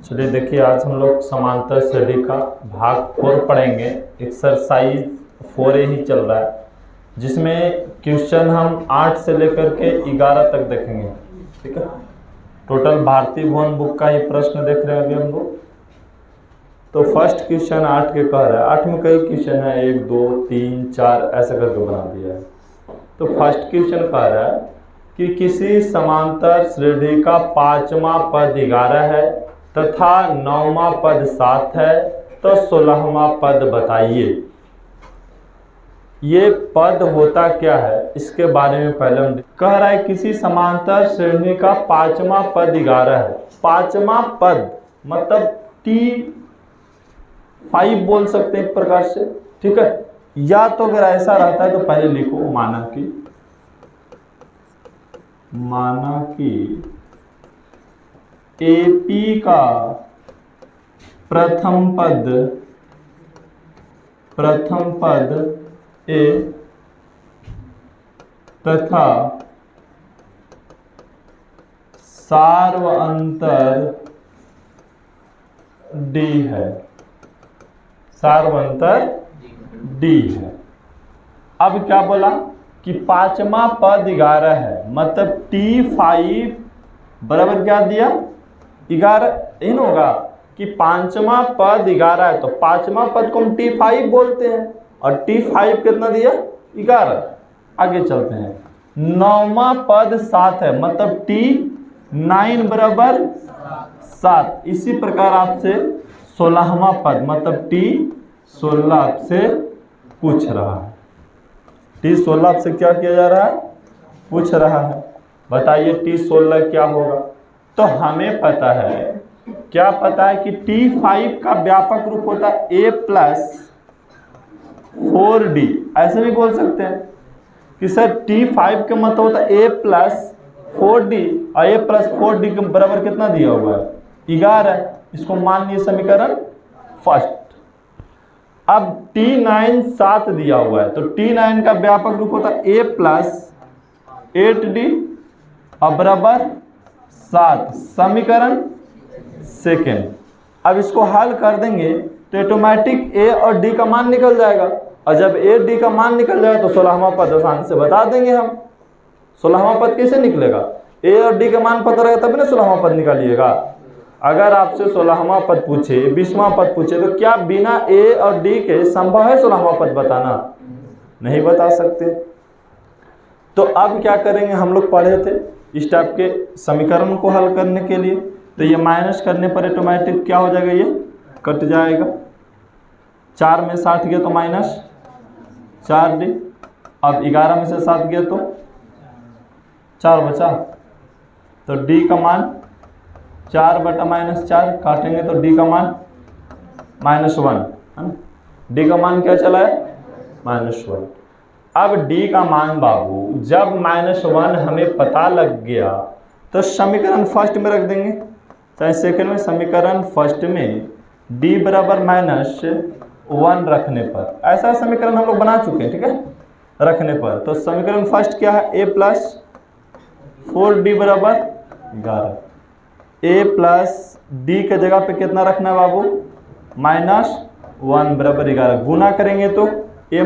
चलिए देखिए, आज हम लोग समांतर श्रेणी का भाग 4 पढ़ेंगे। एक्सरसाइज 4A ही चल रहा है, जिसमें क्वेश्चन हम 8 से लेकर के 11 तक देखेंगे। ठीक है, टोटल भारतीय भवन बुक का ही प्रश्न देख रहे हैं अभी हम लोग। तो फर्स्ट क्वेश्चन 8 के कह रहा है, 8 में कई क्वेश्चन है, 1 2 3 4 ऐसे करके बना दिया है। तो फर्स्ट क्वेश्चन कह रहा है कि किसी समांतर श्रेणी का 5वां पद 11 है तथा 9वां पद 7 है, तो 16वां पद बताइए। ये पद होता क्या है इसके बारे में पहले हम कह रहा है। किसी समांतर श्रेणी का 5वां पद 11 है। 5वां पद मतलब T5 बोल सकते हैं एक प्रकार से। ठीक है, या तो अगर ऐसा रहता है तो पहले लिखो, माना कि AP का प्रथम पद A तथा सार्वअंतर D है। अब क्या बोला कि 5वां पद 11 है, मतलब T5 बराबर क्या दिया, 11 इन होगा कि 5वां पद 11 है, तो 5वां पद को हम T5 बोलते हैं और T5 कितना दिया, 11। आगे चलते हैं। 9वां पद 7 है, मतलब T9 बराबर 7। इसी प्रकार आपसे 16वां पद मतलब T16 आपसे पूछ रहा है। T16 आपसे क्या किया जा रहा है, पूछ रहा है। बताइए T16 क्या होगा। तो हमें पता है, क्या पता है कि T5 का व्यापक रूप होता है A + 4D। ऐसे भी बोल सकते हैं कि सर T5 का मतलब होता है A + 4D, और A + 4D के बराबर कितना दिया हुआ है, 11। इसको मान लिए समीकरण फर्स्ट। अब T9 7 दिया हुआ है, तो T9 का व्यापक रूप होता है A + 8D और बराबर 7, समीकरण सेकेंड। अब इसको हल कर देंगे तो ऑटोमेटिक A और D का मान निकल जाएगा, और जब A D का मान निकल जाएगा तो 16वां पद आसान से बता देंगे हम। 16वां पद कैसे निकलेगा, A और D का मान पता रहेगा तभी ना 16वां पद निकालिएगा। अगर आपसे 16वां पद पूछे, 20वां पद पूछे, तो क्या बिना A और D के संभव है 16वां पद बताना? नहीं बता सकते। तो अब क्या करेंगे, हम लोग पढ़े थे इस टाइप के समीकरण को हल करने के लिए, तो ये माइनस करने पर ऑटोमेटिक क्या हो जाएगा, ये कट जाएगा। 4 में 7 गया तो -4D। अब 11 में से 7 गया तो 4 बचा, तो D का मान 4 बटा -4 काटेंगे तो D का मान -1 है ना। D का मान क्या चला है, -1। अब D का मान बाबू जब -1 हमें पता लग गया तो समीकरण फर्स्ट में रख देंगे, चाहे सेकंड में। समीकरण फर्स्ट में D बराबर -1 रखने पर, ऐसा समीकरण हम लोग बना चुके हैं। ठीक है, रखने पर तो समीकरण फर्स्ट क्या है, A + 4D बराबर 11। A + D के जगह पे कितना रखना है बाबू, -1 बराबर 11। गुना करेंगे तो A -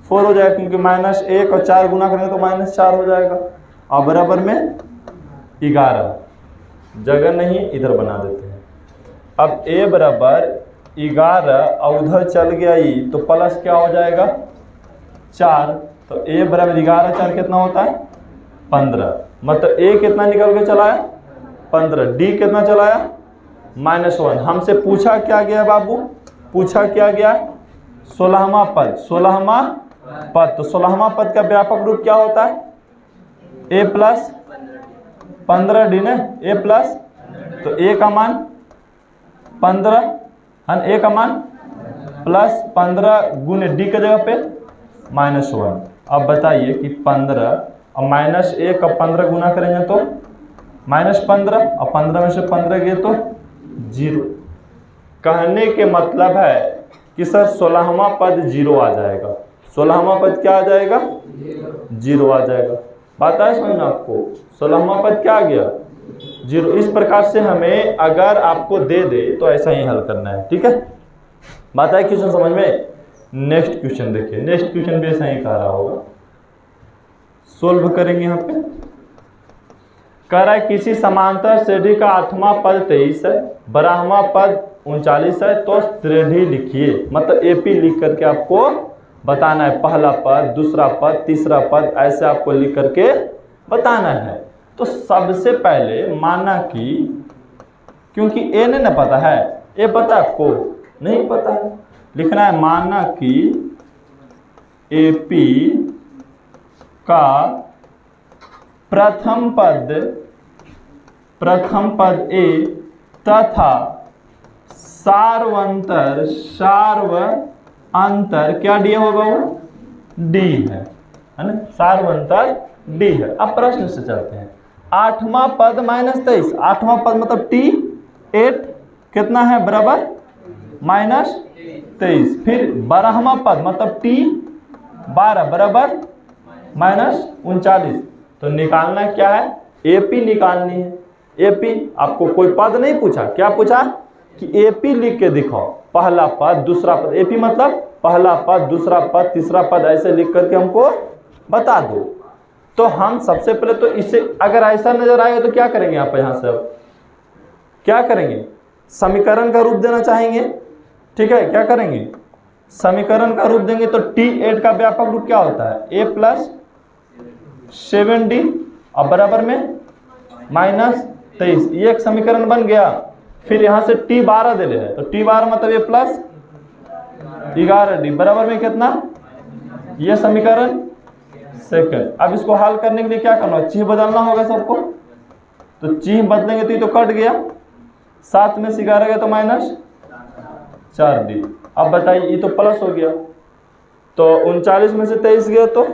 4 हो जाएगा, क्योंकि -1 और 4 गुना करेंगे तो -4 हो जाएगा, और बराबर में 11। जगह नहीं, इधर बना देते हैं। अब A बराबर 11 और उधर चल गया ई, तो प्लस क्या हो जाएगा, 4। तो A बराबर 11 4 कितना होता है, 15। मतलब A कितना निकल के चला है, 15। D कितना चलाया, -1। हमसे पूछा क्या गया बाबू, पूछा क्या गया, 16वां पद। 16वां पद, तो 16वां पद का व्यापक रूप क्या होता है, A + 15D ने, A + तो A का मान 15 है, A का मान +15 गुने D के जगह पे -1। अब बताइए कि 15 और -1 और 15 गुना करेंगे तो -15, और 15 में से 15 गए तो 0। कहने के मतलब है कि सर 16वां पद 0 आ जाएगा। 16वां पद क्या आ जाएगा, 0 आ जाएगा। बात है समझ में आपको, 16वां पद क्या आ गया, 0। इस प्रकार से हमें अगर आपको दे दे तो ऐसा ही हल करना है, ठीक है। बात है क्वेश्चन समझ में। नेक्स्ट क्वेश्चन देखिए, नेक्स्ट क्वेश्चन भी ऐसा ही कह रहा होगा, सोल्व करेंगे यहाँ पे। कह रहा है किसी समांतर श्रेणी का 8वां पद 23 है, 12वां पद 39 है, तो श्रेणी लिखिए। मतलब एपी लिख करके आपको बताना है, पहला पद, दूसरा पद, तीसरा पद, ऐसे आपको लिख करके बताना है। तो सबसे पहले माना कि, क्योंकि ए नहीं ना पता है, ए पता है आपको, नहीं पता है, लिखना है माना कि एपी का प्रथम पद ए तथा सार्वंतर क्या दिया होगा वो डी है ना, सार्वंतर डी है। अब प्रश्न से चलते हैं। 8वां पद -23, 8वां पद मतलब टी 8 कितना है बराबर -23। फिर 12वां पद मतलब टी 12 बराबर -39। तो निकालना क्या है, एपी निकालनी है। एपी आपको कोई पद नहीं पूछा, क्या पूछा कि एपी लिख के दिखाओ, पहला पद दूसरा पद। एपी मतलब पहला पद दूसरा पद तीसरा पद, ऐसे लिख करके हमको बता दो। तो हम सबसे पहले तो इसे अगर ऐसा नजर आएगा तो क्या करेंगे, आप यहाँ से अब क्या करेंगे, समीकरण का रूप देना चाहेंगे, ठीक है। क्या करेंगे, समीकरण का रूप देंगे। तो T8 का व्यापक रूप क्या होता है, a + 7d और बराबर में -23। ये एक समीकरण बन गया। फिर यहाँ से T12 दे रहे हैं, तो T12 मतलब a + 11d बराबर में कितना, ये समीकरण सेकंड। अब इसको हल करने के लिए क्या करना है, चिन्ह बदलना होगा सबको। तो चिन्ह बदलेंगे तो ये तो कट गया, 7 में से 11 गया तो -4d। अब बताइए, ये तो प्लस हो गया, तो 39 में से 23 गया तो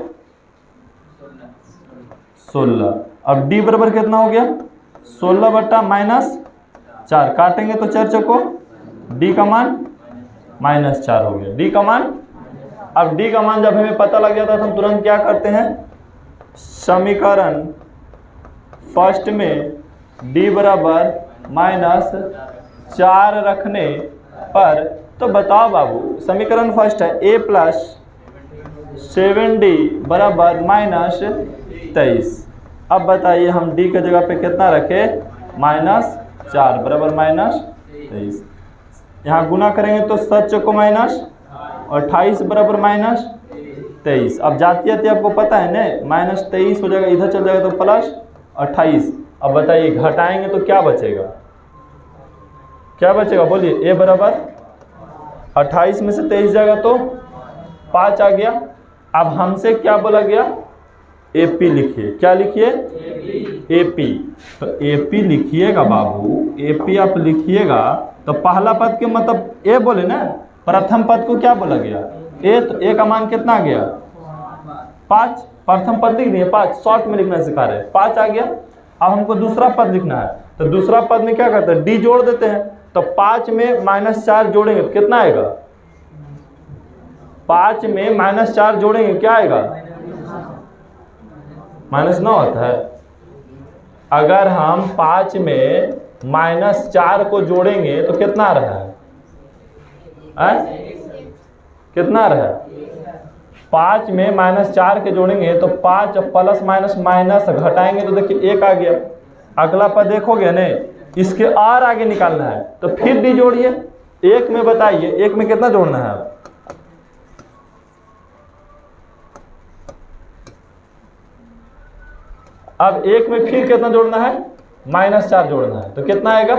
16। अब d बराबर कितना हो गया, 16 बटा -4, काटेंगे तो 4 चौको, d का मान -4 हो गया, d का मान। अब d का मान जब हमें पता लग जाता है तो हम तुरंत क्या करते हैं, समीकरण फर्स्ट में d बराबर -4 रखने पर, तो बताओ बाबू, समीकरण फर्स्ट है a + 7d बराबर -23। अब बताइए हम d के जगह पे कितना रखें, -4 बराबर -23। यहाँ गुना करेंगे तो 7 चौको माइनस और 28 बराबर -23। अब जाती जाती आपको पता है ना, -23 हो जाएगा, इधर चल जाएगा तो +28। अब बताइए घटाएंगे तो क्या बचेगा, क्या बचेगा बोलिए, a बराबर 28 में से 23 जाएगा तो 5 आ गया। अब हमसे क्या बोला गया, एपी लिखिए। क्या लिखिए, एपी। तो एपी लिखिएगा बाबू, एपी आप लिखिएगा तो पहला पद के मतलब ए बोले ना, प्रथम पद को क्या बोला गया, ए। तो ए का मान कितना आ गया, 5। प्रथम पद लिख दिए 5, शॉर्ट में लिखना सिखा रहे हैं, 5 आ गया। अब हमको दूसरा पद लिखना है, तो दूसरा पद में क्या करते हैं, डी जोड़ देते हैं। तो 5 में -4 जोड़ेंगे तो कितना आएगा, 5 में -4 जोड़ेंगे क्या आएगा, -9 होता है। अगर हम 5 में -4 को जोड़ेंगे तो कितना रहा है, कितना रहा, 5 में -4 के जोड़ेंगे तो 5 प्लस माइनस माइनस घटाएंगे तो देखिए 1 आ गया। अगला पद देखोगे ने, इसके और आगे निकालना है तो फिर डी जोड़िए। 1 में बताइए, 1 में कितना जोड़ना है, अब 1 में फिर कितना जोड़ना है, -4 जोड़ना है। तो कितना आएगा,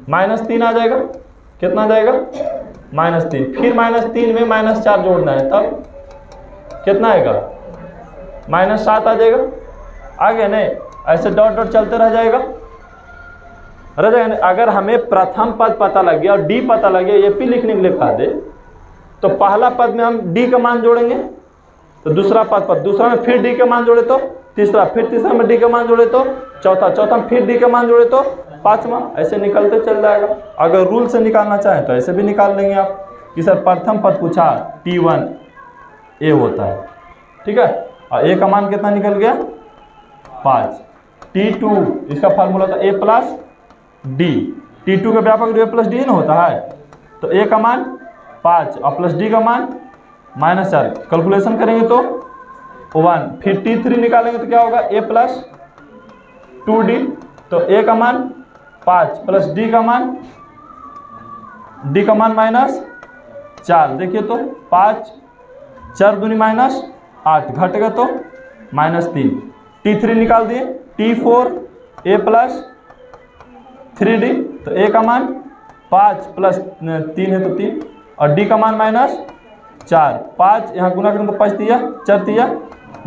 -3 आ जाएगा। कितना आ जाएगा, -3। फिर -3 में -4 जोड़ना है, तब कितना आएगा, -7 आ जाएगा। आ गया नहीं, ऐसे डॉट डॉट चलते रह जाएगा, अगर हमें प्रथम पद पता लग गया और डी पता लग गया, एपी लिखने के लिए कहा दे, तो पहला पद में हम डी का मान जोड़ेंगे तो दूसरा पद पर, दूसरा में फिर डी का मान जोड़े तो तीसरा, फिर तीसरा में डी का मान जोड़े तो चौथा, चौथा में फिर डी का मान जोड़े तो पांचवा, ऐसे निकलते चल जाएगा। अगर रूल से निकालना चाहें तो ऐसे भी निकाल लेंगे आप कि सर प्रथम पद पूछा T1 ए होता है, ठीक है। और ए का मान कितना निकल गया, 5। T2 इसका फार्मूला था A प्लस डी। T2 का व्यापक रूप A प्लस डी ना होता है, तो A का मान 5 और प्लस D का मान -4। कैलकुलेशन करेंगे तो 1, फिर T3 निकालेंगे तो क्या होगा A प्लस 2D, तो A का मान 5 प्लस D का मान -4। देखिए तो 5 4 दूनी -8 घटेगा तो -3। T3 निकाल दिए, T4 A प्लस 3D, तो A का मान 5 प्लस 3 है तो 3 और D का मान -4। 5 यहाँ गुना करेंगे तो 5 दिया 4 दिया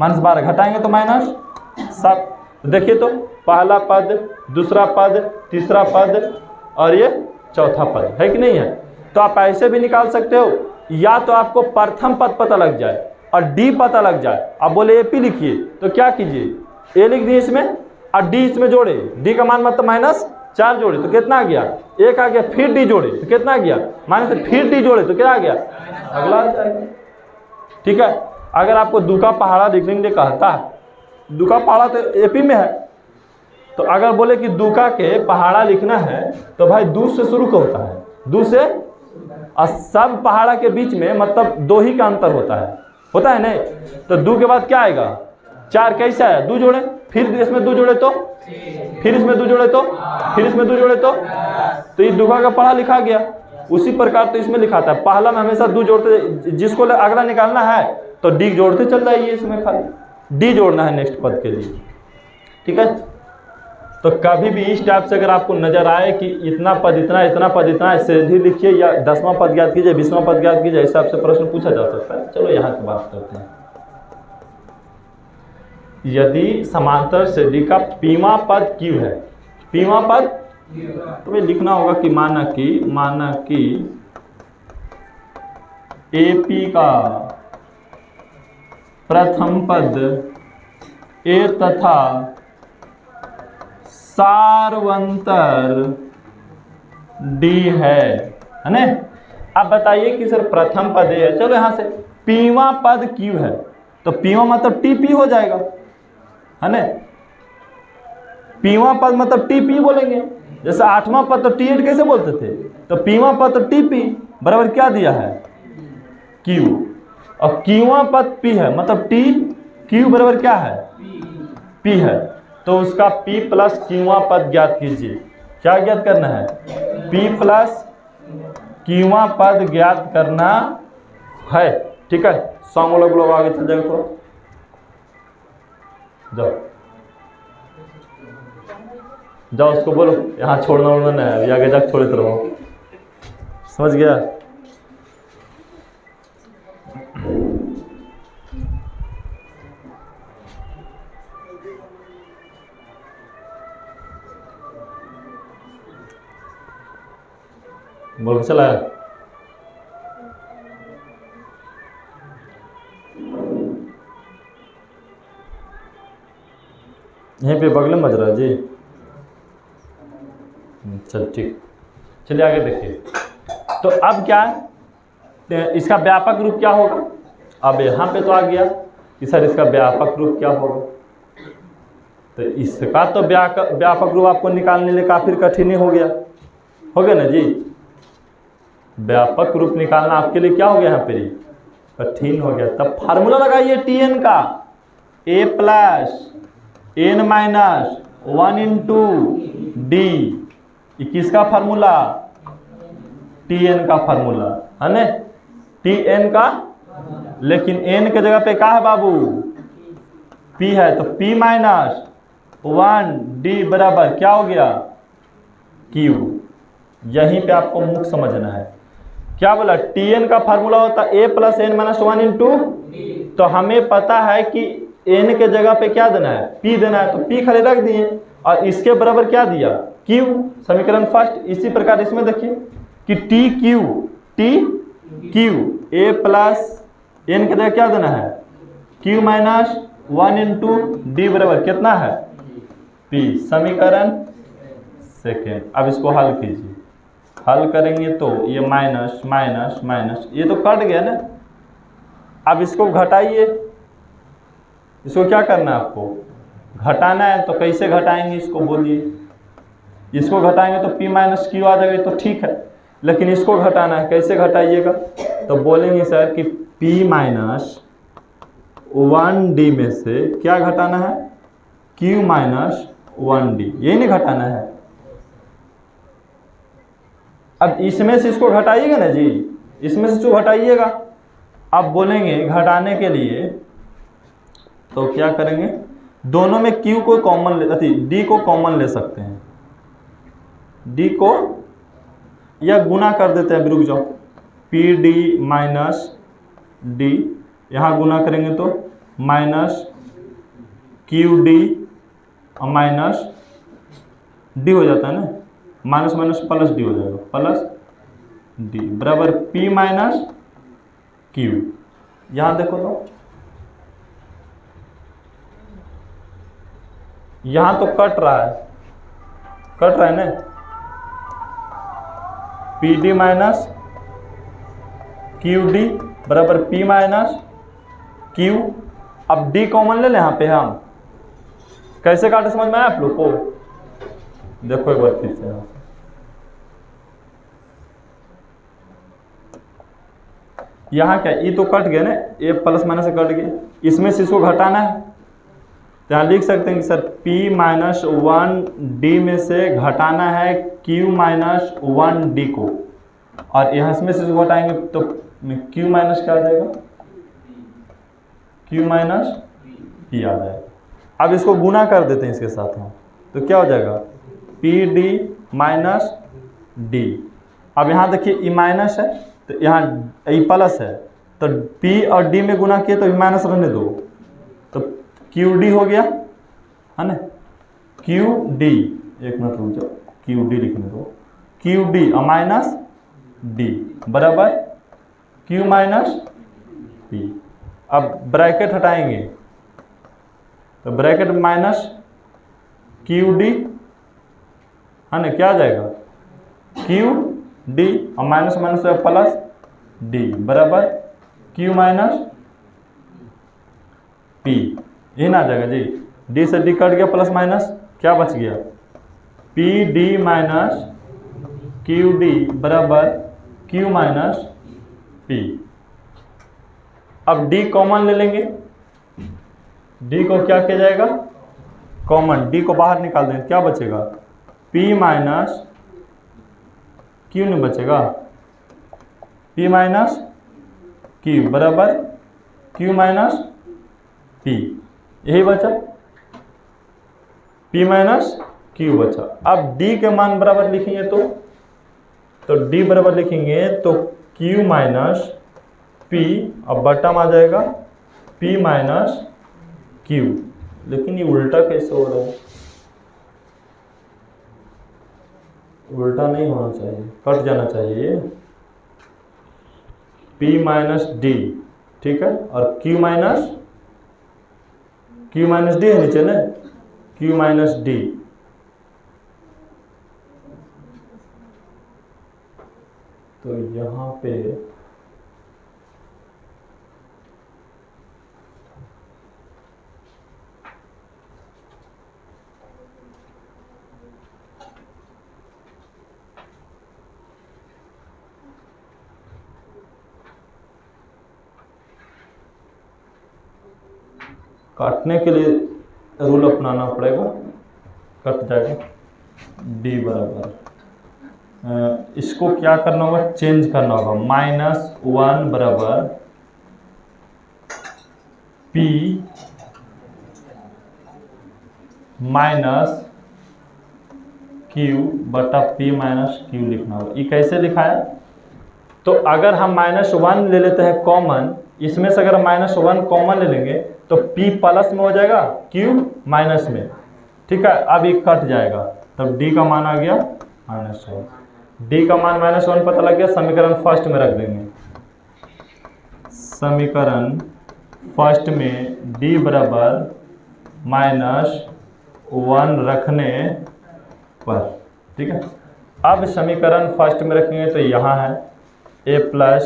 -12 घटाएंगे तो -7। देखिए तो पहला पद, दूसरा पद, तीसरा पद और ये चौथा पद है कि नहीं है। तो आप ऐसे भी निकाल सकते हो, या तो आपको प्रथम पद पता लग जाए और डी पता लग जाए, आप बोले AP लिखिए तो क्या कीजिए A लिख दिए इसमें और D इसमें जोड़े, D का मान मतलब -4 जोड़े तो कितना आ गया 1 आ गया, फिर D जोड़े तो कितना आ गया -, फिर D जोड़े तो क्या आ गया अगला आ जाएगा। ठीक है, अगर आपको दुका पहाड़ा लिखने के लिए कहता है, दुका पहाड़ा तो AP में है, तो अगर बोले कि दुका के पहाड़ा लिखना है तो भाई दू से शुरू का होता है, दू से, और सब पहाड़ा के बीच में मतलब 2 ही का अंतर होता है नहीं, तो 2 के बाद क्या आएगा 4, कैसा है 2 जोड़े, फिर इसमें 2 जोड़े तो, फिर इसमें 2 जोड़े तो, फिर इसमें 2 जोड़े तो ये दुका का पढ़ा लिखा गया। उसी प्रकार तो इसमें लिखा था, पहला में हमेशा 2 जोड़ते, जिसको अगला निकालना है तो D जोड़ते चल जाइए, इसमें खाली D जोड़ना है नेक्स्ट पद के लिए। ठीक है, तो कभी भी इस टाइप से अगर आपको नजर आए कि इतना पद इतना, इतना पद इतना, इससे भी लिखिए या 10वां पद ज्ञात कीजिए, 20वां पद ज्ञात कीजिए, हिसाब से प्रश्न पूछा जा सकता है। चलो यहाँ की बात करते हैं। यदि समांतर श्रेणी का पीमा पद Q है, पीमा पद तो लिखना होगा कि माना कि AP का प्रथम पद A तथा सार्वंतर D है ना। अब बताइए कि सर प्रथम पद A है, चलो यहाँ से पीवा पद Q है, तो पीवा मतलब TP हो जाएगा है ना। पीवा पद मतलब TP बोलेंगे, जैसे 8वां पद तो T8 कैसे बोलते थे, तो पीवा पद तो TP बराबर क्या दिया है Q, और Qवां पद P है मतलब T Q बराबर क्या है P है, तो उसका P प्लस Qवां पद ज्ञात कीजिए। क्या ज्ञात करना है P प्लस Qवां पद ज्ञात करना है। ठीक है, 100 लोग आगे चल जाएगा, थोड़ा जाओ उसको बोलो यहाँ छोड़ना उड़ना नहीं है, आगे जाकर छोड़े तो रहो। समझ गया। बोल चला है। यहीं पे बगल में बज रहा है जी। चल ठीक, चलिए आगे देखिए। तो अब क्या है, इसका व्यापक रूप क्या होगा। अब यहाँ पे तो आ गया कि सर इसका व्यापक रूप क्या होगा, तो इसका तो व्यापक रूप आपको निकालने में काफ़ी कठिन हो गया ना जी। व्यापक रूप निकालना आपके लिए क्या हो गया यहाँ पे कठिन हो गया। तब फार्मूला लगाइए Tn का, A plus n minus 1 into D. किसका फार्मूला Tn का फार्मूला है ना, Tn का, लेकिन n के जगह पे क्या है बाबू P है, तो P माइनस 1D बराबर क्या हो गया Q। यहीं पे आपको मुख्य समझना है। क्या बोला Tn का फार्मूला होता है A plus n minus 1 into, तो हमें पता है कि n के जगह पे क्या देना है P देना है, तो P खाली रख दिए और इसके बराबर क्या दिया Q, समीकरण फर्स्ट। इसी प्रकार इसमें देखिए कि T Q A plus n के जगह क्या देना है Q माइनस 1 इंटू डी बराबर कितना है P, समीकरण सेकेंड। अब इसको हल कीजिए, हल करेंगे तो ये माइनस माइनस माइनस ये तो कट गया ना। अब इसको घटाइए, इसको क्या करना है आपको घटाना है तो कैसे घटाएंगे इसको बोलिए। इसको घटाएंगे तो p माइनस क्यू आ जाएगा, तो ठीक है, लेकिन इसको घटाना है, कैसे घटाइएगा? तो बोलेंगे सर कि p माइनस 1d में से क्या घटाना है? q माइनस 1d, यही नहीं घटाना है। अब इसमें से इसको घटाइएगा ना जी, इसमें से इसको घटाइएगा। अब बोलेंगे घटाने के लिए तो क्या करेंगे, दोनों में q को कॉमन d को कॉमन ले सकते हैं, d को या गुना कर देते हैं, रुक जाओ, पी डी माइनस डी, यहाँ गुना करेंगे तो माइनस क्यू डी और माइनस डी हो जाता है ना, माइनस माइनस प्लस डी हो जाएगा, प्लस डी बराबर पी माइनस क्यू। यहाँ देखो तो यहाँ तो कट रहा है ना, P D minus Q D बराबर पी माइनस क्यू। अब डी कॉमन ले लें यहाँ पे, हम कैसे काटे समझ में आया आप लोग को? देखो एक बार फिर से, यहाँ क्या, ये तो कट गया ना, ए प्लस माइनस से कट गया, इसमें से इसको घटाना है तो यहाँ लिख सकते हैं कि सर p माइनस 1d में से घटाना है q माइनस 1d को, और यहाँ इसमें से इसको घटाएंगे तो q माइनस क्या आ जाएगा, q माइनस p आ जाएगा। अब इसको गुना कर देते हैं इसके साथ हम, तो क्या हो जाएगा, pd माइनस d। अब यहाँ देखिए ई माइनस है तो यहाँ ई प्लस है, तो p और d में गुना किए तो ई माइनस रहने दो, तो क्यू डी हो गया है ना, क्यू डी, एक मिनट रुक जाओ, क्यू डी लिखने दो, क्यू डी और माइनस डी बराबर क्यू माइनस पी। अब ब्रैकेट हटाएंगे तो ब्रैकेट माइनस क्यू डी है ना, क्या आ जाएगा, क्यू डी और माइनस माइनस प्लस डी बराबर क्यू माइनस पी, यही ना आ जाएगा जी। डी से डी कट गया, प्लस माइनस क्या बच गया, P D minus Q D बराबर क्यू माइनस पी। अब डी कॉमन ले लेंगे, डी को क्या किया जाएगा, कॉमन, डी को बाहर निकाल देंगे, क्या बचेगा, पी माइनस क्यू नहीं बचेगा, पी माइनस क्यू बराबर क्यू माइनस पी, यही बचा, p माइनस क्यू बचा। अब d के मान बराबर लिखेंगे तो d बराबर लिखेंगे तो q माइनस p, अब बटम आ जाएगा p माइनस q। लेकिन ये उल्टा कैसे हो रहा है, उल्टा नहीं होना चाहिए, कट जाना चाहिए, p माइनस डी, ठीक है, और q माइनस डी है नीचे ना, q माइनस डी, तो यहाँ पे काटने के लिए रूल अपनाना पड़ेगा, कट जाएगा, d बराबर, इसको क्या करना होगा, चेंज करना होगा, -1 बराबर p माइनस क्यू बटा p माइनस क्यू लिखना होगा। ये कैसे लिखा है, तो अगर हम -1 ले लेते हैं कॉमन, इसमें से अगर -1 कॉमन ले लेंगे तो p प्लस में हो जाएगा, q माइनस में, ठीक है। अब ये कट जाएगा, तब d का मान आ गया -1, d का मान -1 पता लग गया, समीकरण फर्स्ट में रख देंगे, समीकरण फर्स्ट में d बराबर -1 रखने पर, ठीक है। अब समीकरण फर्स्ट में रखेंगे तो यहाँ है a plus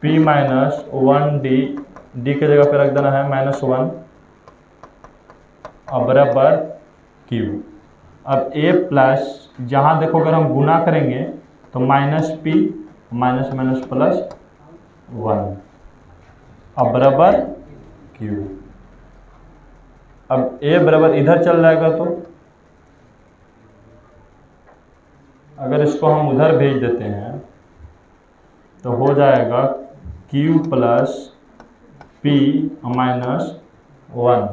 p minus 1d, D के जगह पे रख देना है -1, और बराबर क्यू। अब a प्लस, जहाँ देखो अगर हम गुना करेंगे तो minus P minus minus plus 1 अब बराबर क्यू। अब a बराबर इधर चल जाएगा तो अगर इसको हम उधर भेज देते हैं तो हो जाएगा q प्लस पी माइनस 1।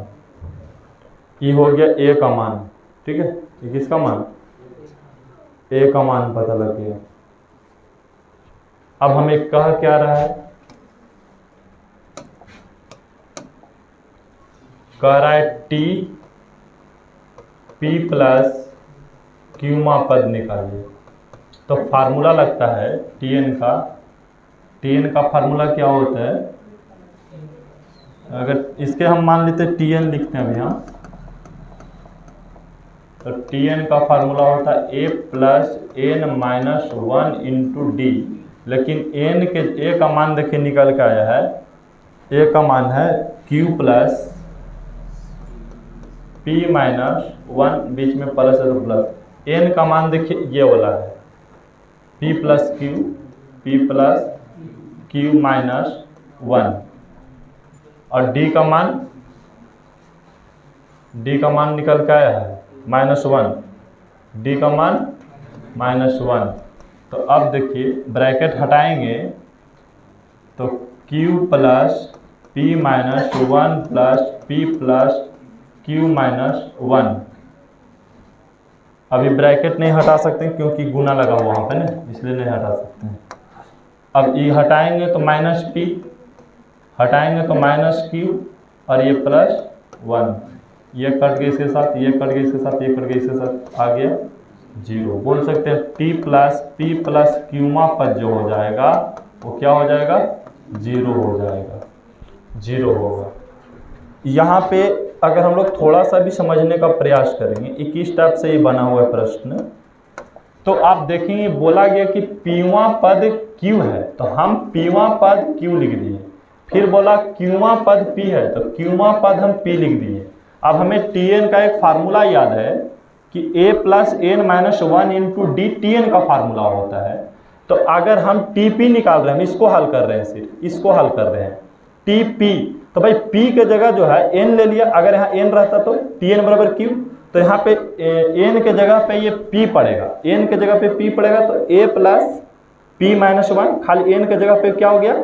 ये हो गया a का मान, ठीक है। ये किसका मान? a का मान पता लग गया। अब हमें कह क्या रहा है? कह रहा है टी पी प्लस क्यूमा पद निकालिए। तो फार्मूला लगता है टीएन का फार्मूला क्या होता है? अगर इसके हम मान लेते हैं टीएन लिखते हैं अभी यहाँ, तो टीएन का फार्मूला होता है a plus N minus 1 into d. लेकिन एन के ए का मान देखिए निकल के आया है, ए का मान है क्यू प्लस पी माइनस 1, बीच में प्लस है तो प्लस। एन का मान देखिए ये वाला है पी प्लस क्यू माइनस 1 और डी का मान निकल के आया है -1, डी का मान -1। तो अब देखिए ब्रैकेट हटाएंगे तो q plus P minus 1 plus P plus Q minus 1। अभी ब्रैकेट नहीं हटा सकते क्योंकि गुना लगा हुआ वहाँ पे ना, इसलिए नहीं हटा सकते हैं। अब ये हटाएंगे तो माइनस पी, हटाएंगे तो माइनस क्यू और ये प्लस 1। ये कट गए इसके साथ, ये कट गए इसके साथ, ये कट गए इसके साथ, आ गया 0। बोल सकते हैं टी प्लस पी प्लस क्यूमा पद जो हो जाएगा वो क्या हो जाएगा? 0 हो जाएगा, 0 होगा। यहाँ पे अगर हम लोग थोड़ा सा भी समझने का प्रयास करेंगे, 21 टाइप से ये बना हुआ है प्रश्न, तो आप देखेंगे बोला गया कि पीवा पद क्यू है तो हम पीवा पद क्यू लिख दिए। फिर बोला क्यूमा पद पी है तो क्यूमा पद हम पी लिख दिए। अब हमें टीएन का एक फार्मूला याद है कि a plus N minus 1 into D TN का फार्मूला होता है। तो अगर हम टी पी निकाल रहे हैं, हम इसको हल कर रहे हैं, सिर्फ इसको हल कर रहे हैं टी पी, तो भाई p के जगह जो है n ले लिया। अगर यहाँ n रहता तो टीएन बराबर q, तो यहाँ पे n के जगह पे ये p पड़ेगा, n के जगह पे p पड़ेगा तो a प्लस पी माइनस 1, खाली n के जगह पे क्या हो गया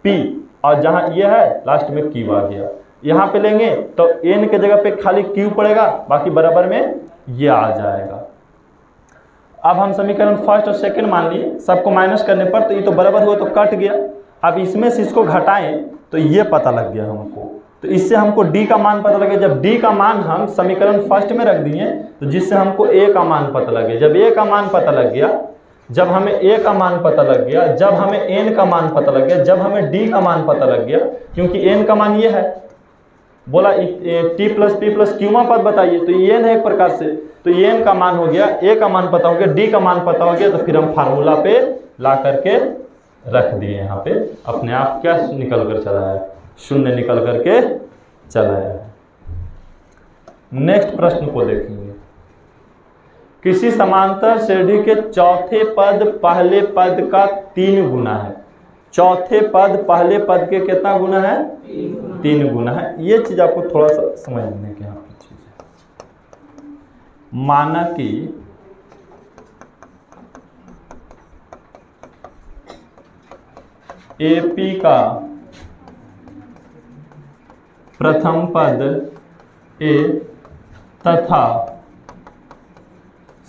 p, और जहाँ ये है लास्ट में q आ गया। यहाँ पे लेंगे तो n के जगह पे खाली q पड़ेगा, बाकी बराबर में ये आ जाएगा। अब हम समीकरण फर्स्ट और सेकंड मान लिए, सबको माइनस करने पर तो ये तो बराबर हुआ तो कट गया। अब इसमें से इसको घटाएं तो ये पता लग गया हमको, तो इससे हमको d का मान पता लगे। जब d का मान हम समीकरण फर्स्ट में रख दिए तो जिससे हमको a का मान पता लगे। जब a का मान पता लग गया, जब हमें a का मान पता लग गया, जब हमें n का मान पता लग गया, जब हमें d का मान पता लग गया, क्योंकि n का मान ये है, बोला टी प्लस पी प्लस क्यूमा पद बताइए, तो ये है एक प्रकार से, तो ये n का मान हो गया, a का मान पता हो गया, d का मान पता हो गया, तो फिर हम फार्मूला पे ला करके रख दिए। यहाँ पे अपने आप क्या निकल कर चला है? 0 निकल करके चला है। नेक्स्ट प्रश्न को देखेंगे। किसी समांतर श्रेणी के चौथे पद पहले पद का 3 गुना है। चौथे पद पहले पद के कितना गुना है? 3 गुना है। ये चीज आपको थोड़ा सा समझने की यहाँ पे चीज है। माना कि एपी का प्रथम पद ए तथा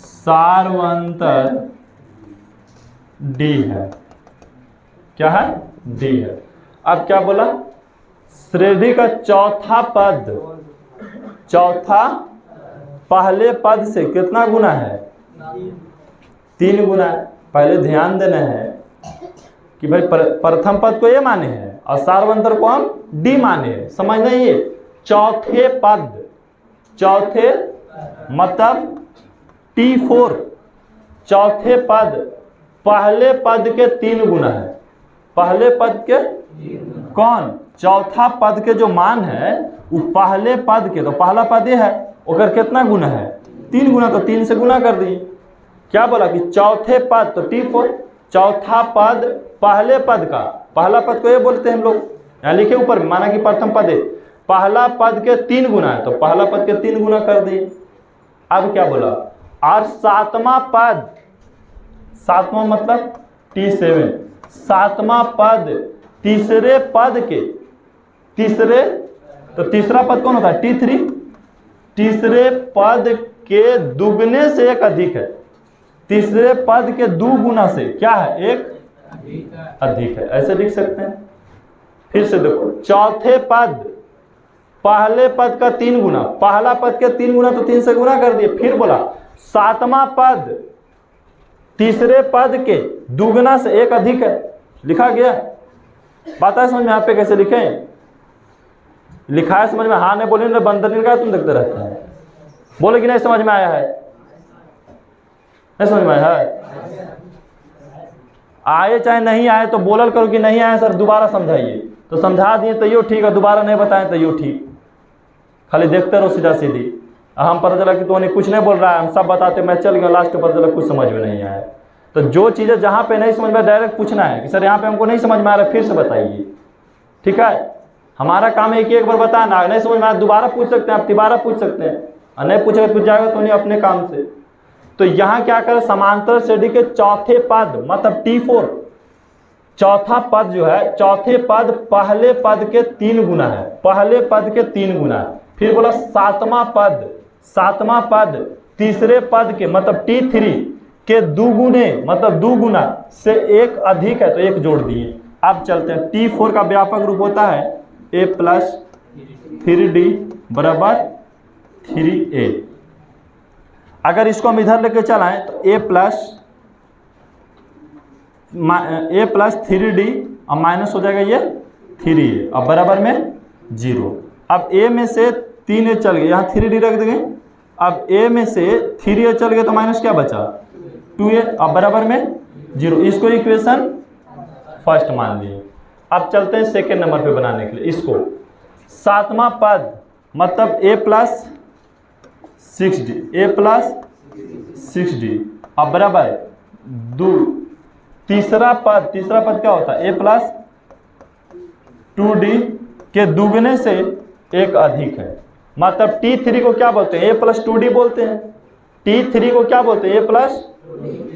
सार्वंतर डी है। क्या है? डी है। अब क्या बोला? श्रेणी का चौथा पद, चौथा पहले पद से कितना गुना है? 3 गुना है। पहले ध्यान देना है कि भाई प्रथम पद को ये माने हैं और सार्वंतर को हम डी माने हैं। समझना ये चौथे पद, चौथे मतलब T4, चौथे पद पहले पद के 3 गुना है। पहले पद के कौन? चौथा पद के जो मान है वो पहले पद के, तो पहला पद ये है, ओकर कितना गुना है 3 गुना, तो 3 से गुना कर दिए। क्या बोला कि चौथे पद, तो T4 चौथा पद पहले पद का, पहला पद को ये बोलते हैं हम लोग, यहाँ लिखे ऊपर में, माना कि प्रथम पद है, पहला पद के 3 गुना है, तो पहला पद के 3 गुना कर दिए। अब क्या बोला, और सातवां पद, सातवां मतलब T7, सातवां पद तीसरे पद के, तीसरे, तो तीसरा पद कौन होता है T3, तीसरे पद के दुगने से एक अधिक है, तीसरे पद के 2 गुना से क्या है, एक अधिक है, ऐसे लिख सकते हैं। फिर से देखो, चौथे पद पहले पद का 3 गुना, पहला पद के 3 गुना, तो 3 से गुना कर दिए। फिर बोला सातवां पद तीसरे पद के दुगना से एक अधिक है, लिखा गया। बात है समझ में, यहाँ पे कैसे लिखे, लिखा है समझ में, हाँ नहीं बोले ना, बंदर नहीं, तुम देखते रहते हैं, बोले कि नहीं समझ में आया है, नहीं समझ में आया है, आए चाहे नहीं आए तो बोलल करो कि नहीं आया सर दोबारा समझाइए, तो समझा दिए तो यो ठीक है, दोबारा नहीं बताएं तो यो ठीक, खाली देखते रहो सीधा सीधी। हम पता चला कि तो नहीं कुछ नहीं बोल रहा है, हम सब बताते, मैं चल गया, लास्ट में पता चला कुछ समझ में नहीं आया। तो जो चीज़ें जहाँ पे नहीं समझ में डायरेक्ट पूछना है कि सर यहाँ पे हमको नहीं समझ में आ रहा, फिर से बताइए, ठीक है। हमारा काम है कि एक बार बताना, नहीं समझ में आया दोबारा पूछ सकते हैं, आप तिबारा पूछ सकते हैं, और नहीं पूछेगा पूछ जाएगा तो नहीं अपने काम से। तो यहाँ क्या करें, समांतर श्रेणी के चौथे पद मतलब T4, चौथा पद जो है, चौथे पद पहले पद के 3 गुना है, पहले पद के 3 गुना है। फिर बोला सातवां पद, सातवां पद तीसरे पद के मतलब T3 के 2 गुने मतलब 2 गुना से एक अधिक है, तो एक जोड़ दिए। अब चलते हैं, T4 का व्यापक रूप होता है A प्लस 3D बराबर 3A। अगर इसको हम इधर लेके चलाएं तो A प्लस 3D और माइनस हो जाएगा ये 3A, अब बराबर में 0। अब A में से 3A चल गए, यहाँ 3D रख देंगे। अब A में से 3A चल गए तो माइनस क्या बचा 2A, अब बराबर में 0। इसको इक्वेशन फर्स्ट मान लिए। अब चलते हैं सेकेंड नंबर पे बनाने के लिए। इसको सातवां पद मतलब A plus 6D, A plus 6D अब बराबर 2। तीसरा पद क्या होता है A प्लस 2D के दुगने से एक अधिक है, मतलब T3 को क्या बोलते हैं A प्लस 2D बोलते हैं, T3 को क्या बोलते हैं A प्लस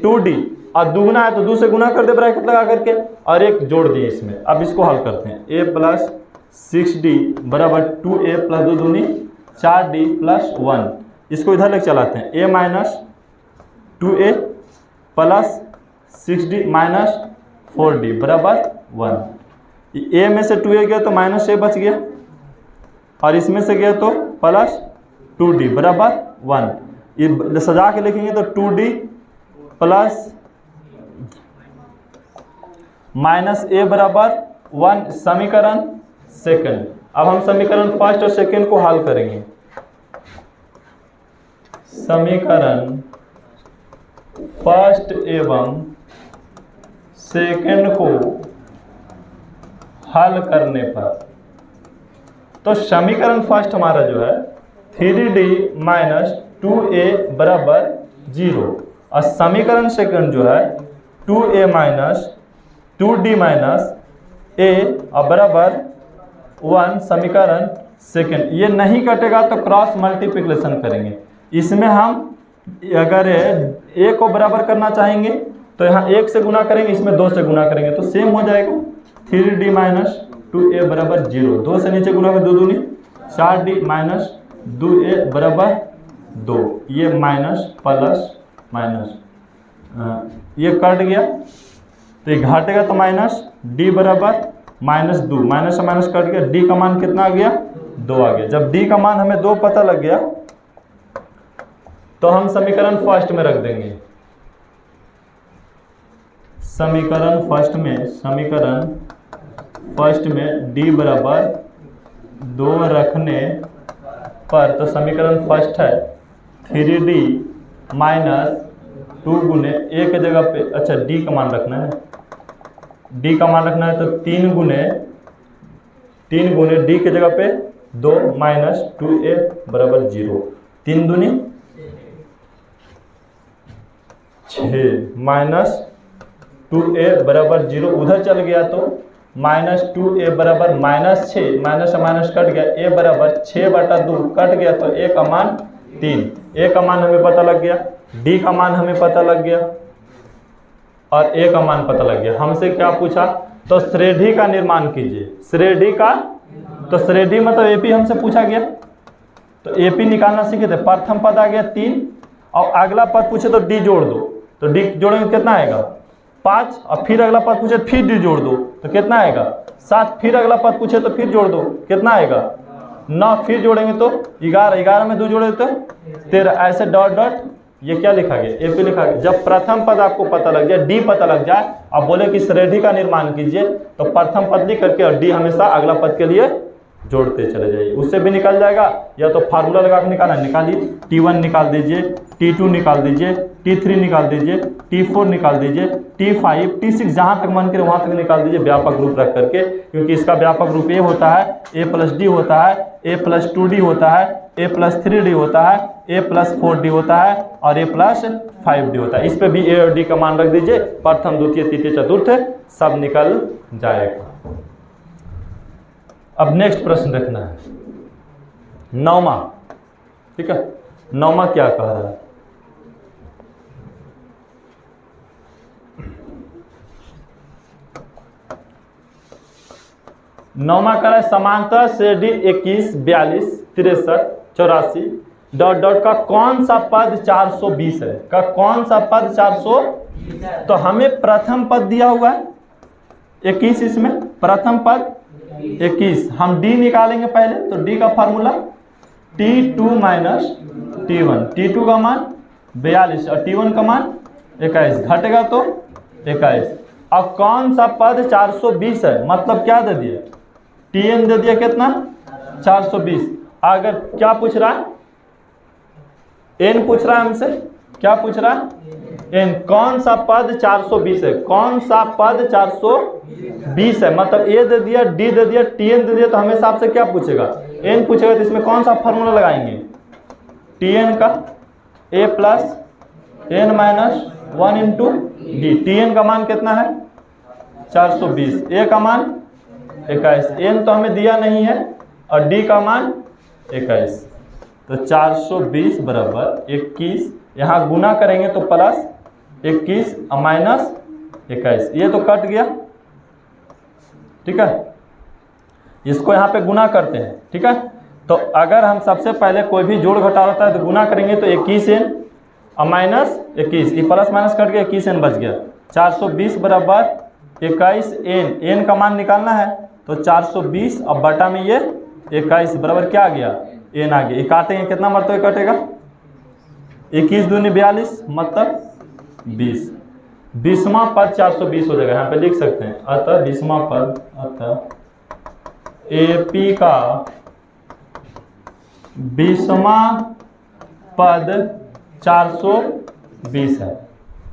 2D, और दुगना है तो 2 से गुना कर दे ब्रैकेट लगा करके और एक जोड़ दिए इसमें। अब इसको हल करते हैं, A प्लस 6D बराबर 2A प्लस 2 दूनी 4D प्लस 1। इसको इधर लेके चलाते हैं, A minus 2A plus 6D minus 4D बराबर 1। A में से 2A गया तो माइनस A बच गया, और इसमें से गया तो प्लस 2D बराबर 1। ये सजा के लिखेंगे तो 2D प्लस माइनस A बराबर 1 समीकरण सेकंड। अब हम समीकरण फर्स्ट और सेकंड को हल करेंगे। समीकरण फर्स्ट एवं सेकंड को हल करने पर, तो समीकरण फर्स्ट हमारा जो है 3D माइनस 2A बराबर 0, और समीकरण सेकंड जो है 2A minus 2D minus A और बराबर 1 समीकरण सेकंड। ये नहीं कटेगा तो क्रॉस मल्टीप्लिकेशन करेंगे। इसमें हम अगर A को बराबर करना चाहेंगे तो यहाँ 1 से गुना करेंगे, इसमें 2 से गुना करेंगे तो सेम हो जाएगा। 3D माइनस 2A बराबर 0, 2 से नीचे गुना कर 2 दूनी 4D माइनस 2A बराबर 2। ये माइनस प्लस माइनस ये कट गया तो ये घटेगा तो माइनस D बराबर माइनस 2, माइनस से माइनस कट गया, D का मान कितना आ गया 2 आ गया। जब D का मान हमें 2 पता लग गया तो हम समीकरण फर्स्ट में रख देंगे। समीकरण फर्स्ट में D बराबर 2 रखने पर, तो समीकरण फर्स्ट है 3D माइनस 2 गुने A के जगह पे, अच्छा D का मान रखना है, D का मान रखना है तो 3 गुने D के जगह पे 2 माइनस 2A बराबर 0। 3 दूनी 6 माइनस 2a बराबर 0, उधर चल गया तो -2a बराबर -6, माइनस से माइनस कट गया, a बराबर 6/2 कट गया तो a का मान 3। a का मान हमें पता लग गया, d का मान हमें पता लग गया और a का मान पता लग गया। हमसे क्या पूछा, तो श्रेणी का निर्माण कीजिए। श्रेणी का, तो श्रेणी मतलब AP हमसे पूछा गया, तो AP निकालना सीखे थे। प्रथम पद आ गया 3 और अगला पद पूछे तो d जोड़ दो, तो d जोड़ेंगे कितना आएगा 5, और फिर अगला पद पूछे फिर d जोड़ दो तो कितना आएगा 7, फिर अगला पद पूछे तो फिर जोड़ दो कितना आएगा 9, फिर जोड़ेंगे तो 11, 11 में 2 जोड़े तो 13, ऐसे डॉट डॉट ये क्या लिखा गया AP लिखा गया। जब प्रथम पद आपको पता लग जाए, D पता लग जाए, आप बोले कि श्रेणी का निर्माण कीजिए, तो प्रथम पद लिख करके और D हमेशा अगला पद के लिए जोड़ते चले जाइए, उससे भी निकल जाएगा। या तो फार्मूला लगा के निकालना, निकालिए, T1 निकाल दीजिए, T2 निकाल दीजिए, T3 निकाल दीजिए, T4 निकाल दीजिए, T5 T6 जहाँ तक मन करे वहाँ तक निकाल दीजिए व्यापक रूप रख करके, क्योंकि इसका व्यापक रूप ये होता है a+d होता है, a+2d होता है, a+3d होता है, a+4d होता है और a+5d होता है। इस पे भी a और d का मान रख दीजिए, प्रथम द्वितीय तृतीय चतुर्थ सब निकल जाएगा। अब नेक्स्ट प्रश्न देखना है 9वां, ठीक है। 9वां क्या कह रहा है, नौवां कह रहा है समांतर श्रेणी 21 42 63 84 डॉट डॉट का कौन सा पद 420 है, का कौन सा पद 400। तो हमें प्रथम पद दिया हुआ है 21, इसमें प्रथम पद 21, हम d निकालेंगे पहले, तो d का formula T2 minus T1, T2 का मान 42 और T1 का मान 21, घटेगा तो 21। अब कौन सा पद 420 है, मतलब क्या दे दिया Tn दे दिया कितना 420। अगर क्या पूछ रहा है n पूछ रहा है हमसे, क्या पूछ रहा है n, कौन सा पद 420 है, कौन सा पद 420 है, मतलब a दे दिया d दे दिया Tn दे दिया, तो हमेशा आपसे क्या पूछेगा n पूछेगा, तो इसमें कौन सा फार्मूला लगाएंगे Tn का a+n-1 इंटू d। Tn का मान कितना है 420, a का मान 21, n तो हमें दिया नहीं है और d का मान 21, तो 420 बराबर 21, यहाँ गुना करेंगे तो प्लस 21 और माइनस 21, ये तो कट गया, ठीक है। इसको यहाँ पे गुना करते हैं, ठीक है। तो अगर हम सबसे पहले कोई भी जोड़ घटा होता है तो गुना करेंगे तो 21n और माइनस 21, ये प्लस माइनस कट गया 21n बच गया। 420 बराबर 21n, n का मान निकालना है तो 420 और बटा में ये 21 बराबर क्या आ गया n आ गया। ये काटेंगे कितना मरतबा कटेगा 21 दूनी 42 मतलब 20, 20वां पद 420 हो जाएगा, यहाँ पे लिख सकते हैं। अतः 20वां पद, अतः AP का 20वां पद 420 है,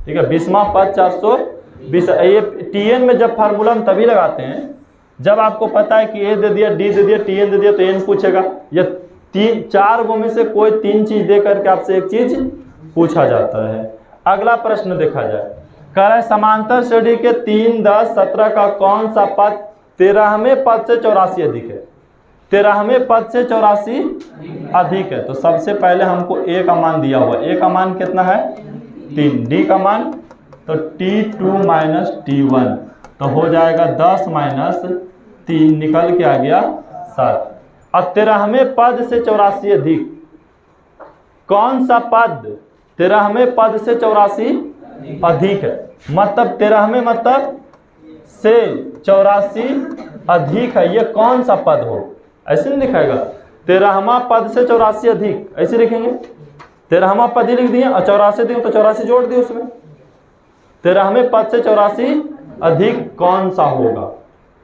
ठीक है। 20वां पद 420 है। ये Tn में जब फार्मूला हम तभी लगाते हैं जब आपको पता है कि a दे दिया, d दे दिया, Tn दे दिया, तो n पूछेगा, या 4 गो में से कोई 3 चीज दे करके आपसे एक चीज पूछा जाता है। अगला प्रश्न देखा जाए, कह रहा है समांतर श्रेणी के 3 10 17 का कौन सा पद 13वें पद से 84 अधिक है, 13वें पद से 84 अधिक है। तो सबसे पहले हमको a का मान दिया हुआ, a का मान कितना है 3, d का मान तो T2 माइनस T1, तो हो जाएगा 10 माइनस 3 निकल के आ गया 7। अब 13वें पद से 84 अधिक, कौन सा पद 13वें पद से 84 अधिक है, मतलब 13वें मतलब से 84 अधिक है, ये कौन सा पद हो, ऐसे नहीं लिखाएगा 13वां पद से 84 अधिक, ऐसे लिखेंगे 13वां पद ही लिख दिए और 84 दिए तो 84 जोड़ दिए उसमें। 13वें पद से 84 अधिक कौन सा होगा,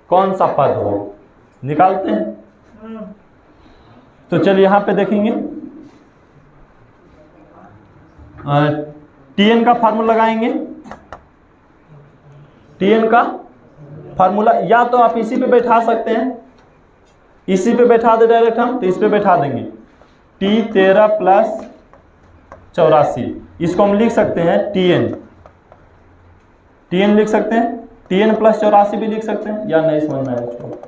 कौन सा पद हो, निकालते हैं। तो चलिए यहाँ पे देखेंगे Tn का फार्मूला लगाएंगे। Tn का फार्मूला या तो आप इसी पे बैठा सकते हैं, इसी पे बैठा दे डायरेक्ट हम, तो इस पे बैठा देंगे T13 प्लस 84, इसको हम लिख सकते हैं TN लिख सकते हैं, TN प्लस 84 भी लिख सकते हैं, या नहीं समझ में आया छोड़ो।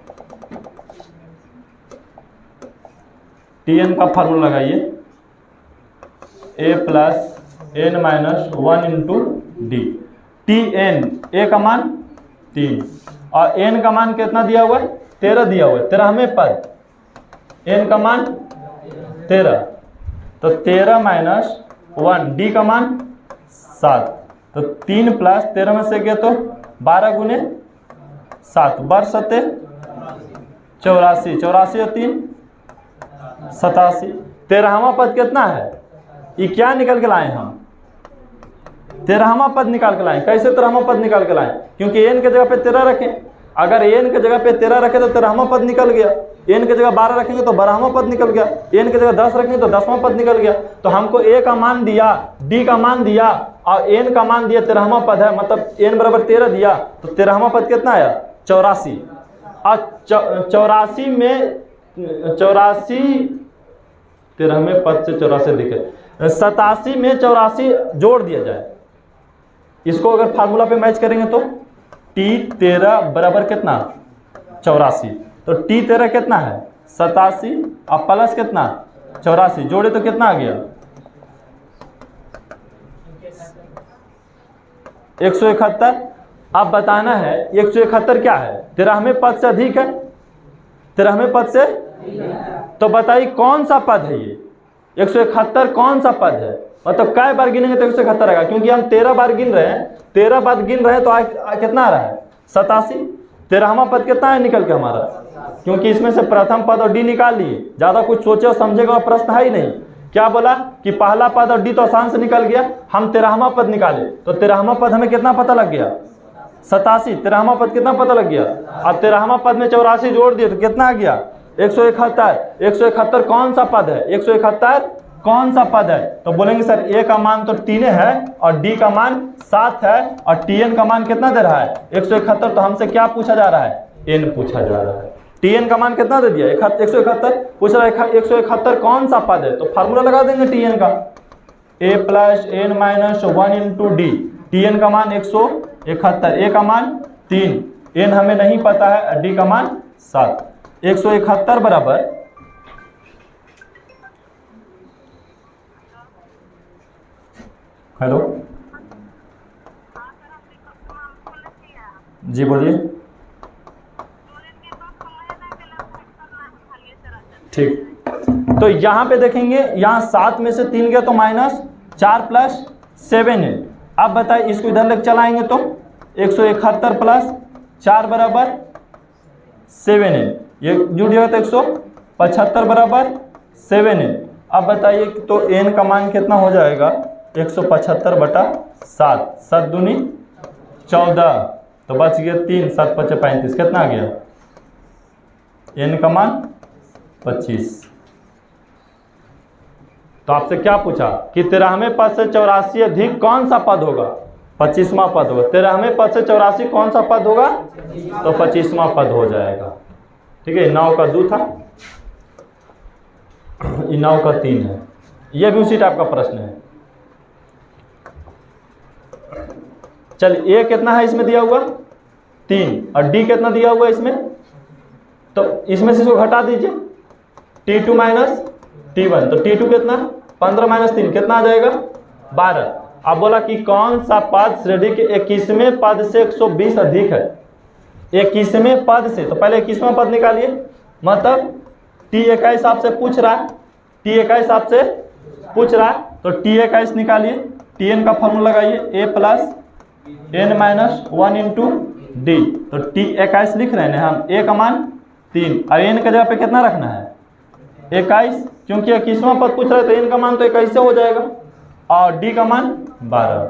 TN का फार्मूला लगाइए, A plus N minus 1 into D. TN A का मान 3 और N का मान कितना दिया हुआ है, 13 दिया हुआ है, 13वें पद, N का मान 13, तो 13 माइनस 1, डी का मान 7, तो 3 प्लस 13 में से गए तो 12 गुने 7, बर सत्ते 84, 84 और 3 87। 13वां पद कितना है, ये क्या निकल के लाए हम, 13वां पद निकाल के लाए। कैसे 13वां पद निकाल के लाए, क्योंकि n के जगह पे 13 रखें, अगर n के जगह पे 13 रखें तो 13वां पद निकल गया, n के जगह 12 रखेंगे तो 12वां पद निकल गया, n के जगह 10 रखेंगे तो 10वां पद निकल गया। तो हमको a का मान दिया, d का मान दिया और n का मान दिया, 13वां पद है, मतलब n बराबर 13 दिया, तो 13वां पद कितना आया 84। और 84 में 13वें पद से 84 दिखे, 87 में 84 जोड़ दिया जाए, इसको अगर फार्मूला पे मैच करेंगे तो T13 बराबर कितना 84, तो T13 कितना है 87 और प्लस कितना 84, जोड़े तो कितना आ गया 171। अब बताना है 171 क्या है, 13वें पद से अधिक है, 13वें पद से, तो बताइए कौन सा पद है ये 171 कौन सा पद है, मतलब काय बार गिनेंगे तो 171 आएगा, क्योंकि हम 13 बार गिन रहे हैं, 13 बार गिन रहे हैं तो कितना आ रहा है 87। 13वां पद कितना है निकल के हमारा, क्योंकि इसमें से प्रथम पद और डी निकाल लिए, ज्यादा कुछ सोचे और समझेगा प्रश्न है ही नहीं। क्या बोला कि पहला पद और डी तो आसान से निकल गया, हम 13वां पद निकाले तो 13वां पद हमें कितना पता लग गया 87, 13वां पद कितना पता लग गया, अब 13वां पद में 84 जोड़ दिए तो कितना आ गया 171। 171 कौन सा पद है, 171 कौन सा पद है, तो बोलेंगे सर ए का मान तो 3 है और डी का मान 7 है और टीएन का मान कितना दे रहा है 171, तो हमसे क्या पूछा जा रहा है एन पूछा जा रहा है। टीएन का मान कितना दे दिया 171, पूछ रहा है 171 कौन सा पद है, तो फार्मूला लगा देंगे टीएन का, a plus N minus 1 into D. TN का मान 171, ए का मान 3, एन हमें नहीं पता है, डी का मान 7। 171 बराबर हेलो जी बोलिए। ठीक, तो यहाँ पे देखेंगे, यहाँ 7 में से 3 गया तो माइनस 4 प्लस 7 है। अब बताइए इसको इधर लेकर चलाएंगे तो 171 प्लस 4 बराबर 7 है, ये जुड़ जाएगा तो 175 बराबर 7 है। अब बताइए तो n का मान कितना हो जाएगा 175 बटा 7, 7 दूनी 14, तो बच गया 3, 7 5 35, कितना आ गया n का मान 25। तो आपसे क्या पूछा कि 13वें पद से 84 अधिक कौन सा पद होगा, 25वां पद होगा। 13वें पद से 84 कौन सा पद होगा, तो 25वां पद हो जाएगा। ठीक है, 9 का 2 था, 9 का 3 है, ये भी उसी टाइप का प्रश्न है। चल ए कितना है इसमें दिया हुआ 3 और डी कितना दिया हुआ इसमें, तो इसमें से इसको घटा दीजिए T2 माइनस T1, तो T2 कितना 15 माइनस 3 कितना आ जाएगा 12। अब बोला कि कौन सा पद श्रेणी के 21वें पद से 120 अधिक है, 21वें पद से, तो पहले 21वां पद निकालिए, मतलब T21 आपसे पूछ रहा है, T21 आपसे पूछ रहा है तो T21 निकालिए, Tn का फॉर्मूला लगाइए a plus n minus 1 into D. तो T21 लिख रहे हैं हम, a का मान 3 और n के जगह पे कितना रखना है 21, क्योंकि 21वां पद पूछ रहा है तो n का मान तो 21 से हो जाएगा और d का मान 12,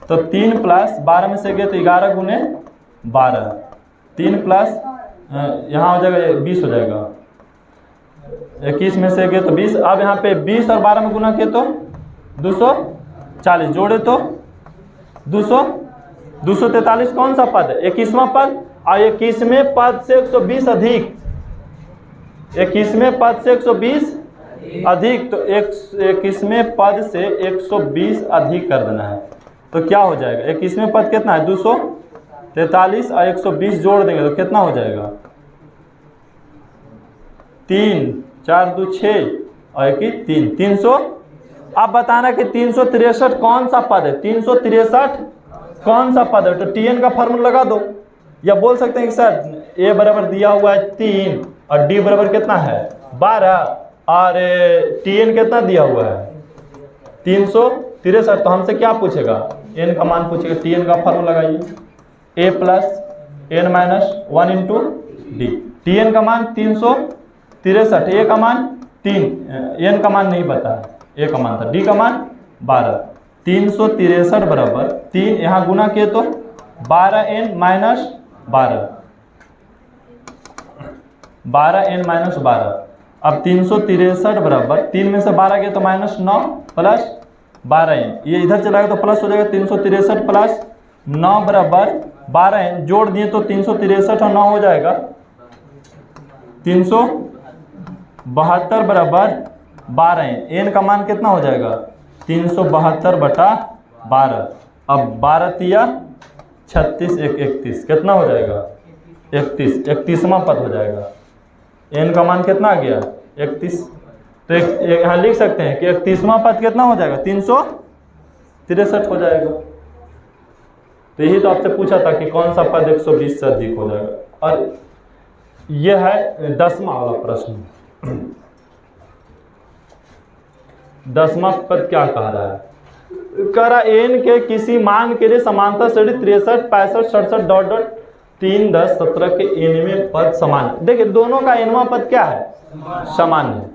तो 3 प्लस 12 में से गए तो 11 गुने 12, 3 प्लस यहाँ हो जाएगा 20 हो जाएगा, 21 में से गए तो 20। अब यहाँ पे 20 और 12 में गुना किए तो 240, जोड़े तो 243 कौन सा पद है 21वां पद, और 21वें पद से 120 अधिक, 21वें पद से 120 अधिक, तो 21वें पद से 120 अधिक कर देना है। तो क्या हो जाएगा, 21वें पद कितना है 243 और 120 जोड़ देंगे तो कितना हो जाएगा 3 4 2 6 और 1 3 300। अब बताना कि 363 कौन सा पद है, 363 कौन सा पद है। तो टी एन का फार्मूला लगा दो, या बोल सकते हैं कि सर ए बराबर दिया हुआ है 3 और डी बराबर कितना है 12 और टी एन कितना दिया हुआ है 363। तो हमसे क्या पूछेगा, एन का मान पूछेगा। टी एन का फार्मूला लगाइए, a plus N minus 1 into d. T n का मान 363, ए का मान 3, एन का मान नहीं पता है, ए का मान था, डी का मान 12। 363 बराबर 3 यहाँ गुना किए तो 12n माइनस 12, 12n माइनस 12। अब 363 बराबर 3 में से 12 गया तो माइनस 9 प्लस 12n, ये इधर चलाएगा तो प्लस हो जाएगा। 363 प्लस 9 बराबर 12n, जोड़ दिए तो 363 और 9 हो जाएगा 372 बराबर 12n। एन का मान कितना हो जाएगा 372 बटा 12। अब 12 तिया 36 1 31 कितना हो जाएगा 31, 31वां पद हो जाएगा। एन का मान कितना आ गया 31। तो यहाँ लिख सकते हैं कि 31वां पद कितना हो जाएगा 363 हो जाएगा। तो यही तो आपसे पूछा था कि कौन सा पद 120 से अधिक हो जाएगा। और यह है 10वां वाला प्रश्न। 10वां पद क्या कह रहा है, कह रहा एन के किसी मान के लिए समांतर श्रेणी 63 65 67 डॉट डॉट 3 10 17 के एनवें पद समान। देखिए दोनों का एनवां पद क्या है समान है।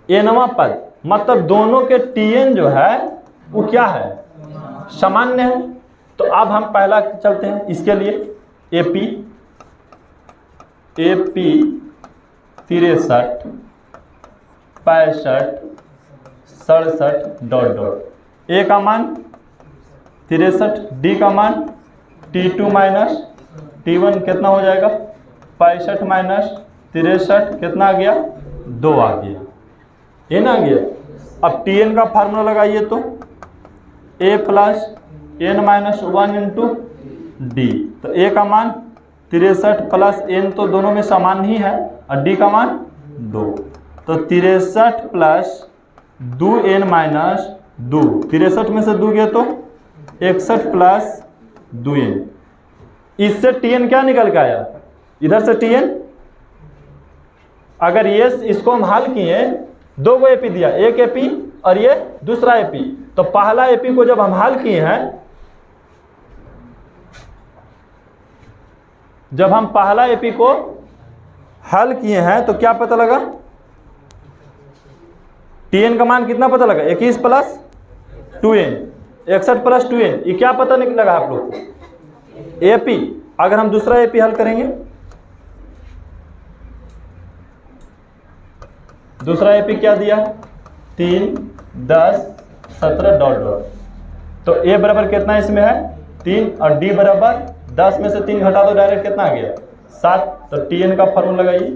एनवां पद मतलब दोनों के टीएन जो है वो क्या है सामान्य है। तो अब हम पहला चलते हैं इसके लिए, एपी 63 65 67 डॉट डॉट। ए का मान 63, डी का मान T2 माइनस T1 कितना हो जाएगा 65 माइनस 63 कितना आ गया 2 आ गया, एन आ गया। अब Tn का फार्मूला लगाइए तो a plus N minus 1 into D. तो a का मान 63 प्लस n तो दोनों में समान ही है और d का मान 2। तो 63 प्लस 2n माइनस 2, 63 में से 2 गया तो 61 प्लस 2n। इससे Tn क्या निकल के आया, इधर से Tn अगर ये इसको हम हल किए, दो गो एपी दिया, एक एपी और ये दूसरा एपी। तो पहला एपी को जब हम हल किए हैं, जब हम पहला एपी को हल किए हैं तो क्या पता लगा, Tn का मान कितना पता लगा 21 प्लस 2n, 61 प्लस 2n। ये क्या पता नहीं लगा आप लोग को एपी। अगर हम दूसरा एपी हल करेंगे, दूसरा एपी क्या दिया 3 10 17 डॉट डॉट। तो ए बराबर कितना इसमें है 3 और डी बराबर 10 में से 3 घटा दो डायरेक्ट कितना आ गया 7। तो Tn का फॉर्मूला लगाइए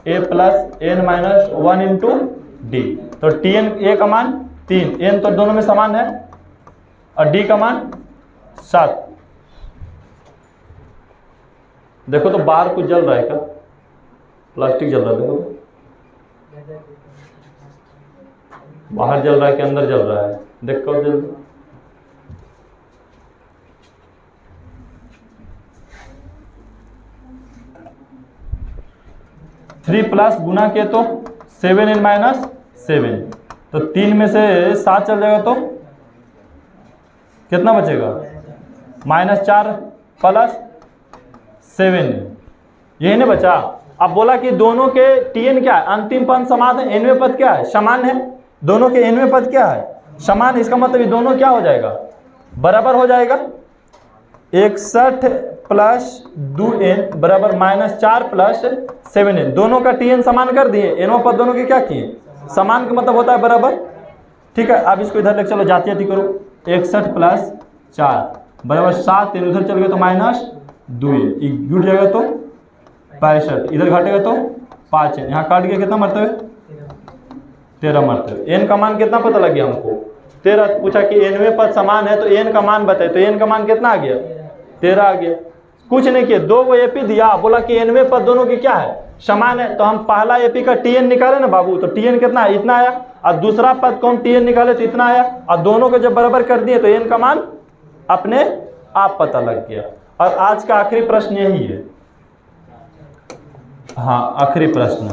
a plus N minus 1 into D. तो Tn a का मान 3, n तो दोनों में समान है और d का मान 7। देखो तो बाहर कुछ जल रहा है क्या, प्लास्टिक जल रहा है, देखो तो बाहर जल रहा है कि अंदर जल रहा है, देखो जल। थ्री प्लस गुना के तो 7n माइनस 7, तो 3 में से 7 चल जाएगा तो कितना बचेगा -4 प्लस 7, यही नहीं बचा। अब बोला कि दोनों के Tn क्या है, अंतिम पद समान है, nवें पद क्या है समान है, दोनों के nवें पद क्या है समान है। इसका मतलब ये दोनों क्या हो जाएगा बराबर हो जाएगा। 61 प्लस 2n बराबर -4 प्लस 7n। दोनों का Tn समान कर दिए, nवां पद दोनों के क्या किए समान का मतलब होता है बराबर। ठीक है, अब इसको इधर लेकर चलो, जाती जाती करो। 61 प्लस 4 बराबर 7, उधर चल गए तो -2n, जुड़ जाएगा तो 65, इधर घटेगा तो 5n, यहाँ काट के कितना मरते हुए 13 मरतबे। एन का मान कितना पता लग गया हमको? 13। पूछा कि एनवें पद समान है तो एन का मान बताए, तो एन का मान कितना आ गया? 13 आ गया। कुछ नहीं किया, 2 गो एपी दिया, बोला कि एनवें पद दोनों की क्या है? समान है। तो हम पहला एपी का टीएन निकाले ना बाबू, तो टीएन कितना है? इतना आया। और दूसरा पद को हम टीएन निकाले तो इतना आया। और दोनों को जब बराबर कर दिए तो एन का मान अपने आप पता लग गया। और आज का आखिरी प्रश्न यही है। हाँ, आखिरी प्रश्न,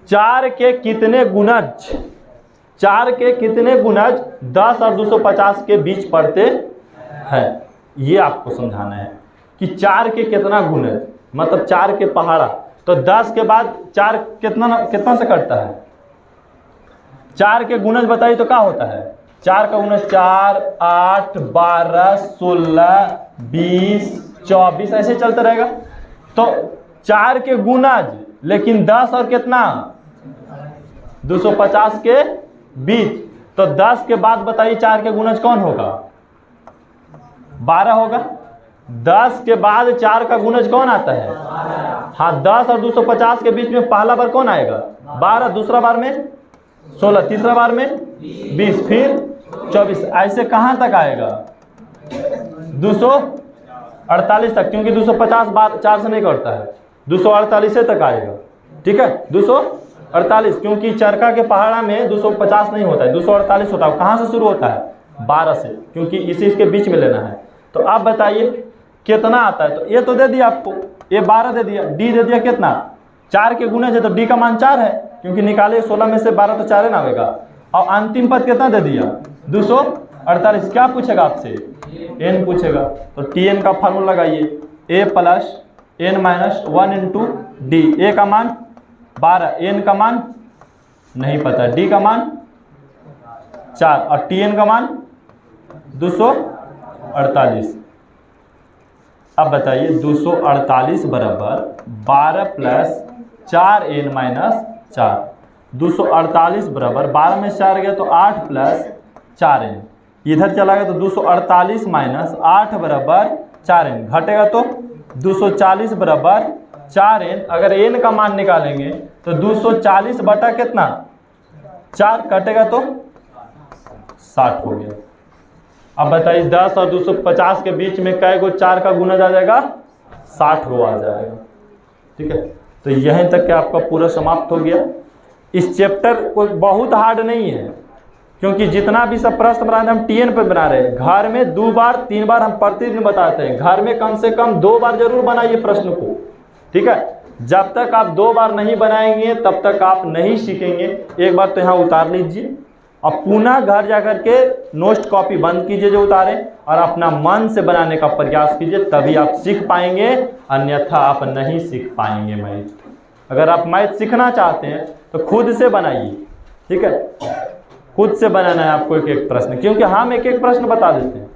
4 के कितने गुणज 10 और 250 के बीच पड़ते हैं? ये आपको समझाना है कि 4 के कितना गुणज, मतलब 4 के पहाड़ा। तो 10 के बाद 4 कितना से कटता है? 4 के गुणज बताइए तो क्या होता है? 4 का गुणज 4, 8, 12, 16, 20, 24 ऐसे चलता रहेगा। तो 4 के गुणज, लेकिन 10 और कितना 250 के बीच। तो 10 के बाद बताइए 4 के गुणज कौन होगा? 12 होगा। 10 के बाद 4 का गुणज कौन आता है? हाँ, 10 और 250 के बीच में पहला बार कौन आएगा? 12, दूसरा बार में 16, तीसरा बार में 20, फिर 24। ऐसे कहाँ तक आएगा? 248 तक, क्योंकि 250 बार 4 से नहीं कटता है, 248 तक आएगा। ठीक है, 248, क्योंकि चरखा के पहाड़ा में 250 नहीं होता है, 248 होता है। कहाँ से शुरू होता है? 12 से, क्योंकि इसी इसके बीच में लेना है। तो आप बताइए कितना आता है? तो ये तो दे दिया आपको, ये 12 दे दिया, डी दे दिया कितना? 4 के गुणज है तो डी का मान 4 है, क्योंकि निकाले 16 में से 12 तो 4 है ना आएगा। और अंतिम पद कितना दे दिया? 248। क्या पूछेगा आपसे? एन पूछेगा। तो टी एन का फार्मूला लगाइए, a plus N minus 1 into d. A का मान 12, एन का मान नहीं पता, डी का मान 4 और टी एन का मान 248। अब बताइए 248 बराबर 12 प्लस 4 एन माइनस 4। 248 बराबर 12 में 4 गया तो 8 प्लस 4 एन, इधर चला गया तो 248 माइनस 8 बराबर 4 एन, घटेगा तो 240 बराबर 4 एन। अगर एन का मान निकालेंगे तो 240 बटा कितना? 4, कटेगा तो 60 हो गया। अब बताइए 10 और 250 के बीच में कै गो 4 का गुणज आ जाएगा? 60 गो आ जाएगा। ठीक है, तो यहीं तक के आपका पूरा समाप्त हो गया। इस चैप्टर कोई बहुत हार्ड नहीं है, क्योंकि जितना भी सब प्रश्न बना रहे हैं हम टीएन पे बना रहे हैं। घर में 2 बार 3 बार हम प्रतिदिन बताते हैं, घर में कम से कम 2 बार जरूर बनाइए प्रश्न को। ठीक है, जब तक आप 2 बार नहीं बनाएंगे तब तक आप नहीं सीखेंगे। एक बार तो यहाँ उतार लीजिए और पुनः घर जाकर के नोट कॉपी बंद कीजिए जो उतारे, और अपना मन से बनाने का प्रयास कीजिए, तभी आप सीख पाएंगे, अन्यथा आप नहीं सीख पाएंगे मैथ। अगर आप मैथ सीखना चाहते हैं तो खुद से बनाइए। ठीक है, खुद से बनाना है आपको एक एक प्रश्न, क्योंकि हम एक एक प्रश्न बता देते हैं।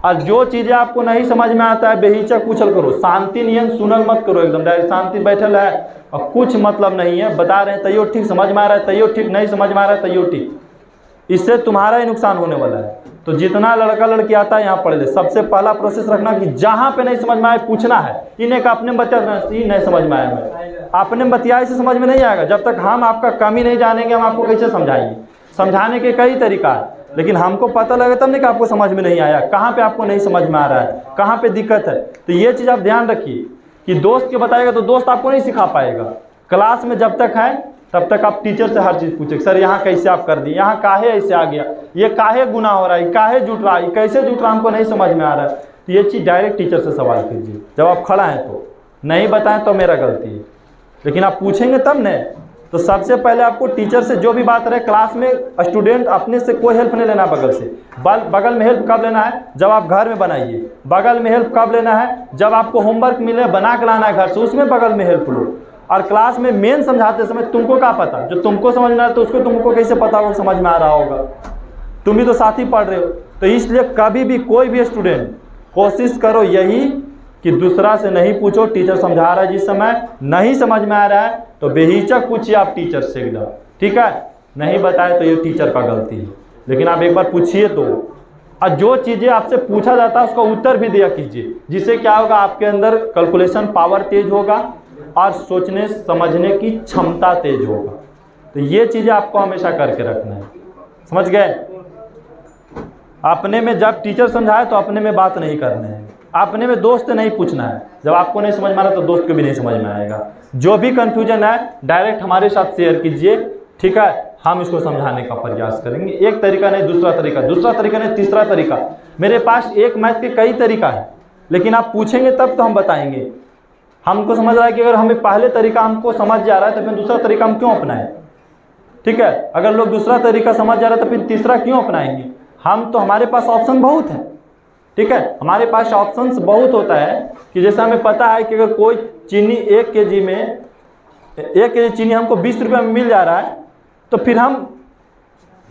और जो चीज़ें आपको नहीं समझ में आता है बेहिचक पूछल करो, शांति नियन सुनल मत करो, एकदम डायरेक्ट शांति बैठल है और कुछ मतलब नहीं है, बता रहे हैं तैयो ठीक, समझ में आ रहा है तैयो ठीक, नहीं समझ में आ रहा है तैयो ठीक, इससे तुम्हारा ही नुकसान होने वाला है। तो जितना लड़का लड़की आता है यहाँ पढ़ ले। सबसे पहला प्रोसेस रखना कि जहाँ पे नहीं समझ में आए पूछना है। इन्हें का अपने बच्चा नहीं समझ में आया, मैं अपने बतियाई से समझ में नहीं आएगा। जब तक हम आपका कमी नहीं जानेंगे हम आपको कैसे समझाएंगे? समझाने के कई तरीका है, लेकिन हमको पता लगे तब नहीं कि आपको समझ में नहीं आया, कहाँ पे आपको नहीं समझ में आ रहा है, कहाँ पे दिक्कत है। तो ये चीज़ आप ध्यान रखिए कि दोस्त के बताएगा तो दोस्त आपको नहीं सिखा पाएगा। क्लास में जब तक है तब तक आप टीचर से हर चीज़ पूछे, सर यहाँ कैसे आप कर दिए, यहाँ काहे ऐसे आ गया, ये काहे गुना हो रहा है, काहे जुट रहा है, कैसे जुट रहा, हमको नहीं समझ में आ रहा है। तो ये चीज़ डायरेक्ट टीचर से सवाल कीजिए जब आप खड़ा हैं। तो नहीं बताएं तो मेरा गलती है, लेकिन आप पूछेंगे तब न। तो सबसे पहले आपको टीचर से जो भी बात रहे, क्लास में स्टूडेंट अपने से कोई हेल्प नहीं लेना बगल से। बगल में हेल्प कब लेना है? जब आप घर में बनाइए। बगल में हेल्प कब लेना है? जब आपको होमवर्क मिले बना के लाना है घर से, उसमें बगल में हेल्प लो। और क्लास में मेन समझाते समय तुमको क्या पता, जो तुमको समझ में आ रहा है तो उसको तुमको कैसे पता होगा समझ में आ रहा होगा? तुम भी तो साथ ही पढ़ रहे हो। तो इसलिए कभी भी कोई भी स्टूडेंट कोशिश करो यही कि दूसरा से नहीं पूछो, टीचर समझा रहा है जिस समय नहीं समझ में आ रहा है तो बेहिचक पूछिए आप टीचर से एकदम। ठीक है, नहीं बताए तो ये टीचर का गलती है, लेकिन आप एक बार पूछिए तो। और जो चीज़ें आपसे पूछा जाता है उसका उत्तर भी दिया कीजिए, जिससे क्या होगा आपके अंदर कैलकुलेशन पावर तेज होगा और सोचने समझने की क्षमता तेज होगा। तो तो ये चीज़ें आपको हमेशा करके रखना है, समझ गए। अपने में जब टीचर समझाए तो अपने में बात नहीं करना है, अपने में दोस्त नहीं पूछना है। जब आपको नहीं समझ में आ रहा तो दोस्त को भी नहीं समझ में आएगा। जो भी कन्फ्यूजन है डायरेक्ट हमारे साथ शेयर कीजिए, ठीक है, हम इसको समझाने का प्रयास करेंगे। एक तरीका नहीं, दूसरा तरीका नहीं, तीसरा तरीका। मेरे पास एक मैथ के कई तरीका है, लेकिन आप पूछेंगे तब तो हम बताएंगे। हमको समझ रहा है कि अगर हमें पहले तरीका हमको समझ जा रहा है तो फिर दूसरा तरीका हम क्यों अपनाएं, ठीक है। अगर लोग दूसरा तरीका समझ जा रहा है तो फिर तीसरा क्यों अपनाएंगे। हम तो, हमारे पास ऑप्शन बहुत है, ठीक है, हमारे पास ऑप्शंस बहुत होता है कि जैसे हमें पता है कि अगर कोई चीनी 1 kg में 1 kg चीनी हमको 20 रुपये में मिल जा रहा है तो फिर हम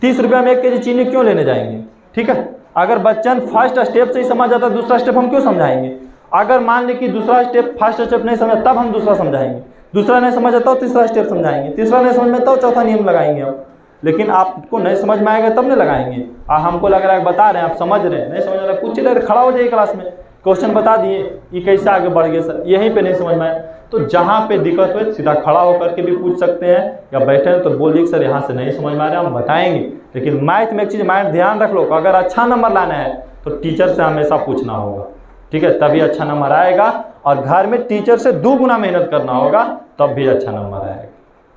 30 रुपये में 1 kg चीनी क्यों लेने जाएंगे, ठीक है। अगर बच्चन फर्स्ट स्टेप से ही समझ जाता है दूसरा स्टेप हम क्यों समझाएंगे। अगर मान लें कि दूसरा स्टेप फर्स्ट स्टेप नहीं समझ तब हम दूसरा समझाएंगे, दूसरा नहीं समझ आता तो तीसरा स्टेप समझाएंगे, तीसरा नहीं समझ में तो चौथा नियम लगाएंगे हम। लेकिन आपको नहीं समझ में आएगा तब नहीं लगाएंगे। हमको लग रहा है बता रहे हैं, आप समझ रहे हैं, नहीं समझ रहे पूछ रहे, खड़ा हो जाइए क्लास में, क्वेश्चन बता दिए, ये कैसे आगे बढ़ गए सर, यहीं पे नहीं समझ में आए तो जहाँ पे दिक्कत हो सीधा खड़ा होकर के भी पूछ सकते हैं, या बैठे हैं तो बोलिए सर यहाँ से नहीं समझ में आ रहा, हम बताएंगे। लेकिन मैथ में एक चीज़ माइंड ध्यान रख लो, अगर अच्छा नंबर लाना है तो टीचर से हमेशा पूछना होगा, ठीक है, तभी अच्छा नंबर आएगा। और घर में टीचर से 2 गुना मेहनत करना होगा तब भी अच्छा नंबर आएगा।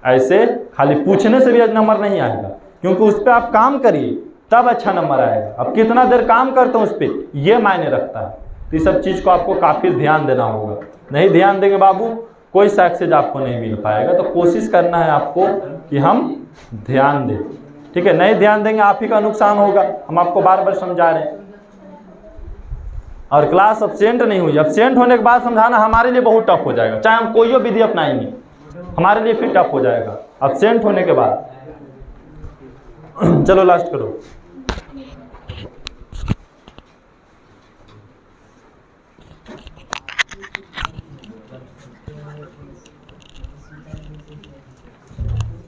ऐसे खाली पूछने से भी नंबर नहीं आएगा, क्योंकि उस पर आप काम करिए तब अच्छा नंबर आएगा। अब कितना देर काम करते हैं उस पर ये मायने रखता है। तो ये सब चीज़ को आपको काफ़ी ध्यान देना होगा। नहीं ध्यान देंगे बाबू कोई सक्सेस आपको नहीं मिल पाएगा। तो कोशिश करना है आपको कि हम ध्यान दें, ठीक है। नहीं ध्यान देंगे आप ही का नुकसान होगा, हम आपको बार बार समझा रहे हैं। और क्लास अब्सेंट नहीं हुई, अब्सेंट होने के बाद समझाना हमारे लिए बहुत टफ हो जाएगा, चाहे हम कोई विधि अपनाएंगे हमारे लिए फिर टफ हो जाएगा अब्सेंट होने के बाद। चलो लास्ट करो।